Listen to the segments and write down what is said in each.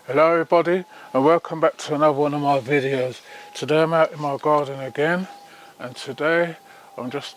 Hello everybody and welcome back to another one of my videos. Today I'm out in my garden again, and today I'm just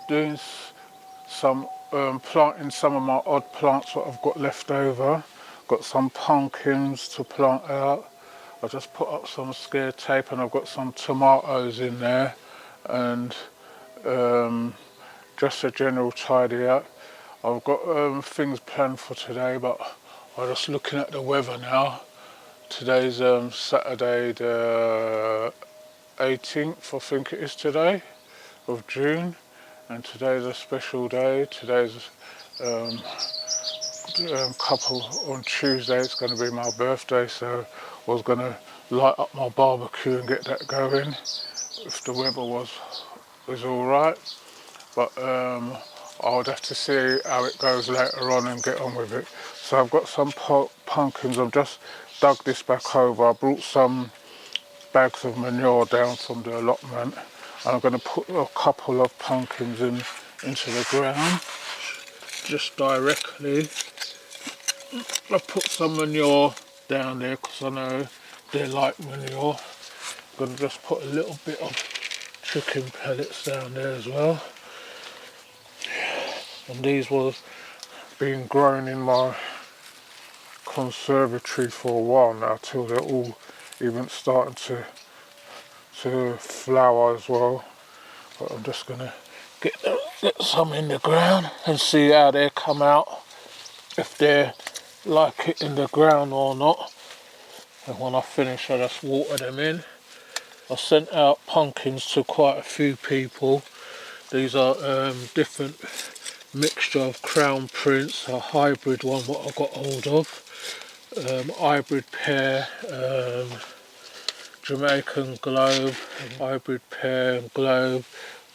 doing some planting some of my odd plants that I've got left over. Got some pumpkins to plant out. I just put up some scare tape and I've got some tomatoes in there, and just a general tidy up. I've got things planned for today, but I'm just looking at the weather now. Today's Saturday the 18th, I think it is today, of June, and today's a special day. Today's couple on Tuesday, it's going to be my birthday, so I was going to light up my barbecue and get that going if the weather was alright, but I would have to see how it goes later on and get on with it. So I've got some pumpkins. I've just dug this back over. I brought some bags of manure down from the allotment, and I'm going to put a couple of pumpkins into the ground just directly. I put some manure down there because I know they like manure. I'm going to just put a little bit of chicken pellets down there as well. And these were being grown in my conservatory for a while now, till they're all even starting to flower as well. But I'm just gonna get some in the ground and see how they come out, if they like it in the ground or not. And when I finish, I just water them in. I sent out pumpkins to quite a few people. These are different mixture of Crown Prince, a hybrid one what I got hold of, hybrid pear, Jamaican globe, hybrid pear and globe.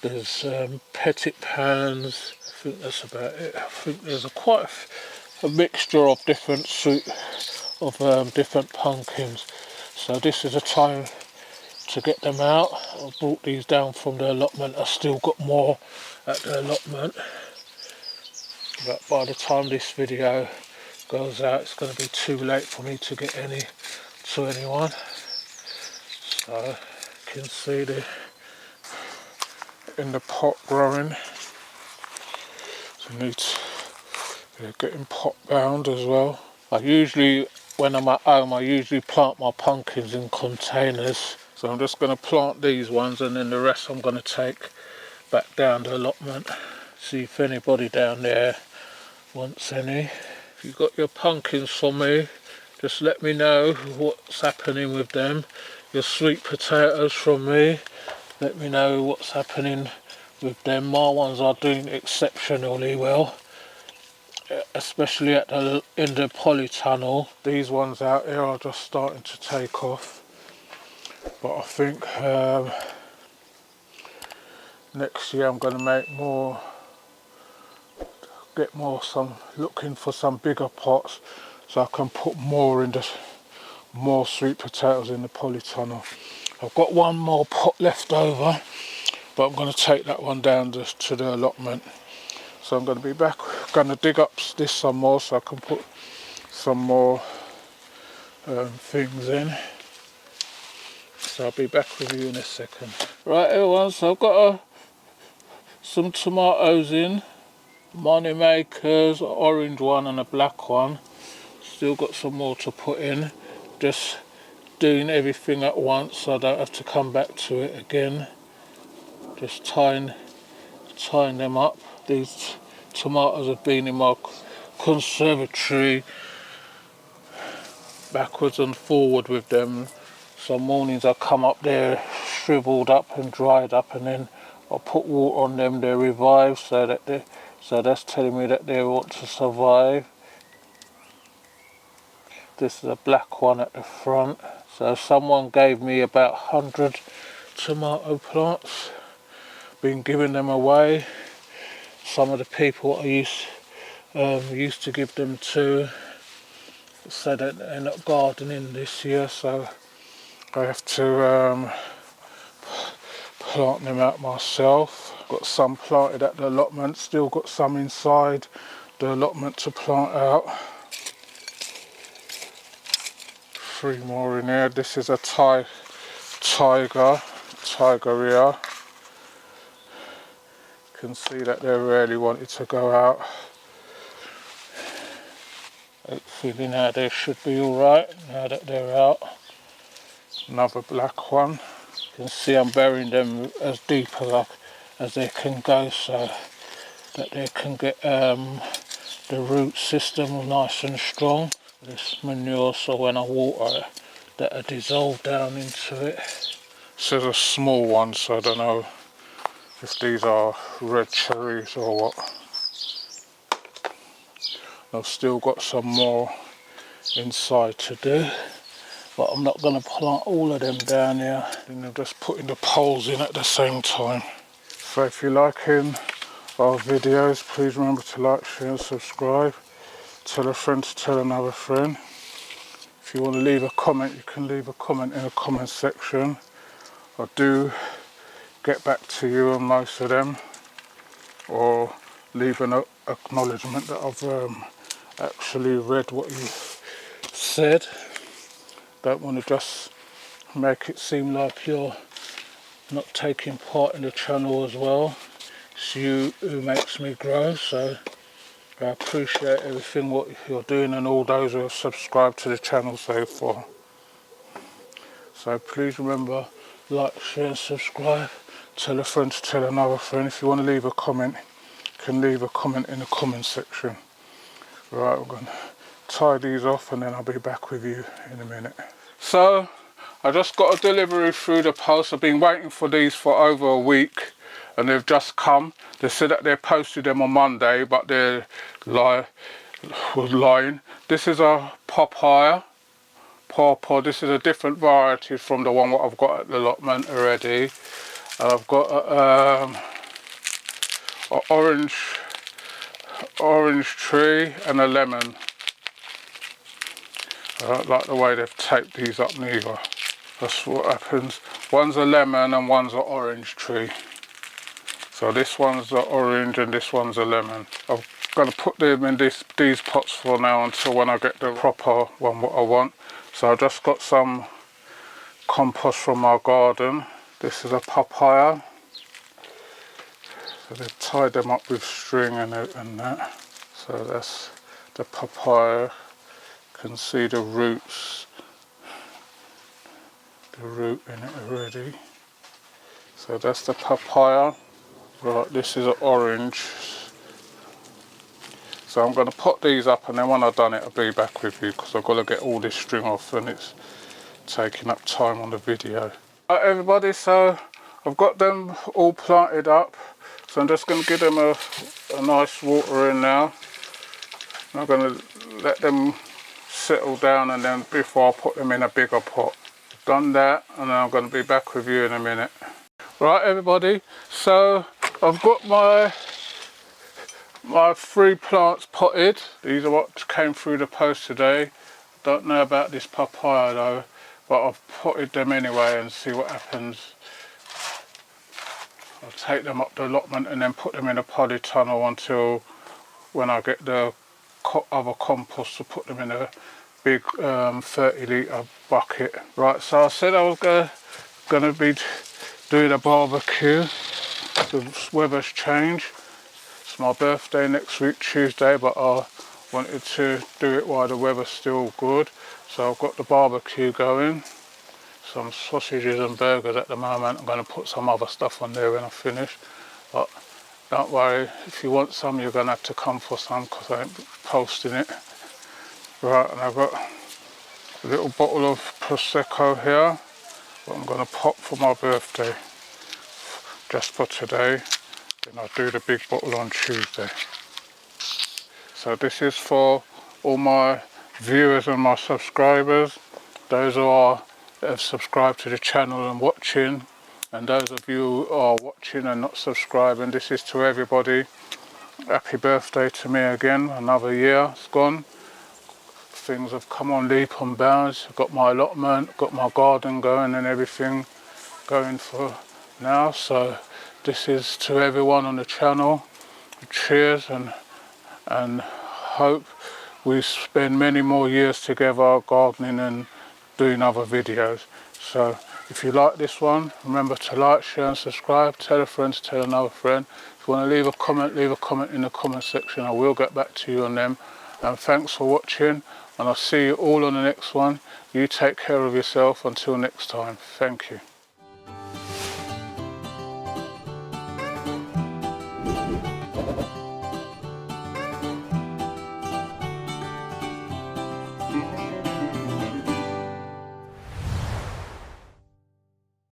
There's petit pans. I think that's about it. I think there's quite a mixture of different different pumpkins. So this is a time to get them out. I brought these down from the allotment. I've still got more at the allotment, but by the time this video goes out, it's going to be too late for me to get any to anyone. So you can see the in the pot growing. So they're getting pot bound as well. I usually, when I'm at home, I usually plant my pumpkins in containers. So I'm just going to plant these ones, and then the rest I'm going to take back down the allotment. See if anybody down there wants any. If you've got your pumpkins for me, just let me know what's happening with them. Your sweet potatoes from me, let me know what's happening with them. My ones are doing exceptionally well, especially in the polytunnel. These ones out here are just starting to take off, but I think next year I'm going to make more, looking for some bigger pots so I can put more sweet potatoes in the polytunnel. I've got one more pot left over, but I'm going to take that one down to the allotment. So I'm going to be back, going to dig up this some more so I can put some more things in. So I'll be back with you in a second. Right everyone, so I've got some tomatoes in. Money makers, orange one and a black one. Still got some more to put in. Just doing everything at once so I don't have to come back to it again. Just tying them up. These tomatoes have been in my conservatory backwards and forward with them. Some mornings I come up there shriveled up and dried up, and then I put water on them, they revive, so that's telling me that they want to survive. This is a black one at the front. So someone gave me about 100 tomato plants. Been giving them away. Some of the people I used to give them to said that they're not gardening this year, so I have to plant them out myself. Got some planted at the allotment, still got some inside the allotment to plant out. 3 more in here. This is a tiger here. You can see that they really wanted to go out. Hopefully now they should be alright now that they're out. Another black one. You can see I'm burying them as deep as they can go so that they can get the root system nice and strong. This manure, so when I water it, that'll dissolve down into it. This is a small one, so I don't know if these are red cherries or what. I've still got some more inside to do, but I'm not going to plant all of them down here. And I'm just putting the poles in at the same time. So if you're liking our videos, please remember to like, share and subscribe. Tell a friend to tell another friend. If you want to leave a comment, you can leave a comment in the comment section. I do get back to you on most of them, or leave an acknowledgement that I've actually read what you said. Don't want to just make it seem like you're not taking part in the channel as well. It's you who makes me grow, so I appreciate everything what you're doing and all those who have subscribed to the channel so far. So please remember, like, share and subscribe. Tell a friend to tell another friend. If you want to leave a comment, you can leave a comment in the comment section. Right, we're going to tie these off and then I'll be back with you in a minute. So I just got a delivery through the post. I've been waiting for these for over a week and they've just come. They said that they posted them on Monday, but they're lying. This is a papaya. Pawpaw. This is a different variety from the one what I've got at the allotment already. And I've got an orange tree and a lemon. I don't like the way they've taped these up neither. That's what happens. One's a lemon and one's an orange tree. So this one's the orange and this one's a lemon. I'm going to put them in these pots for now until when I get the proper one what I want. So I just got some compost from my garden. This is a papaya. So they've tied them up with string and that. So that's the papaya. You can see the roots, the root in it already. So that's the papaya. Right, this is an orange. So I'm going to put these up and then when I've done it I'll be back with you because I've got to get all this string off and it's taking up time on the video. Right everybody, so I've got them all planted up. So I'm just going to give them a nice water in now. I'm going to let them settle down and then before I put them in a bigger pot. I've done that and then I'm going to be back with you in a minute. Right everybody, so I've got my 3 plants potted. These are what came through the post today. Don't know about this papaya though, but I've potted them anyway and see what happens. I'll take them up the allotment and then put them in a polytunnel until when I get the other compost to put them in a big 30 litre bucket. Right, so I said I was going to be doing a barbecue. The weather's changed. It's my birthday next week, Tuesday, but I wanted to do it while the weather's still good. So I've got the barbecue going. Some sausages and burgers at the moment. I'm going to put some other stuff on there when I finish. But don't worry, if you want some, you're going to have to come for some because I ain't posting it. Right, and I've got a little bottle of Prosecco here. What I'm going to pop for my birthday. Just for today. Then I'll do the big bottle on Tuesday. So this is for all my viewers and my subscribers. Those that have subscribed to the channel and watching. And those of you who are watching and not subscribing, this is to everybody. Happy birthday to me again. Another year it's gone. Things have come on leap and bounds. I've got my allotment, got my garden going and everything going for now. So this is to everyone on the channel. Cheers and hope we spend many more years together gardening and doing other videos. So if you like this one, remember to like, share and subscribe. Tell a friend to tell another friend. If you want to leave a comment in the comment section. I will get back to you on them. And thanks for watching, and I'll see you all on the next one. You take care of yourself until next time. Thank you.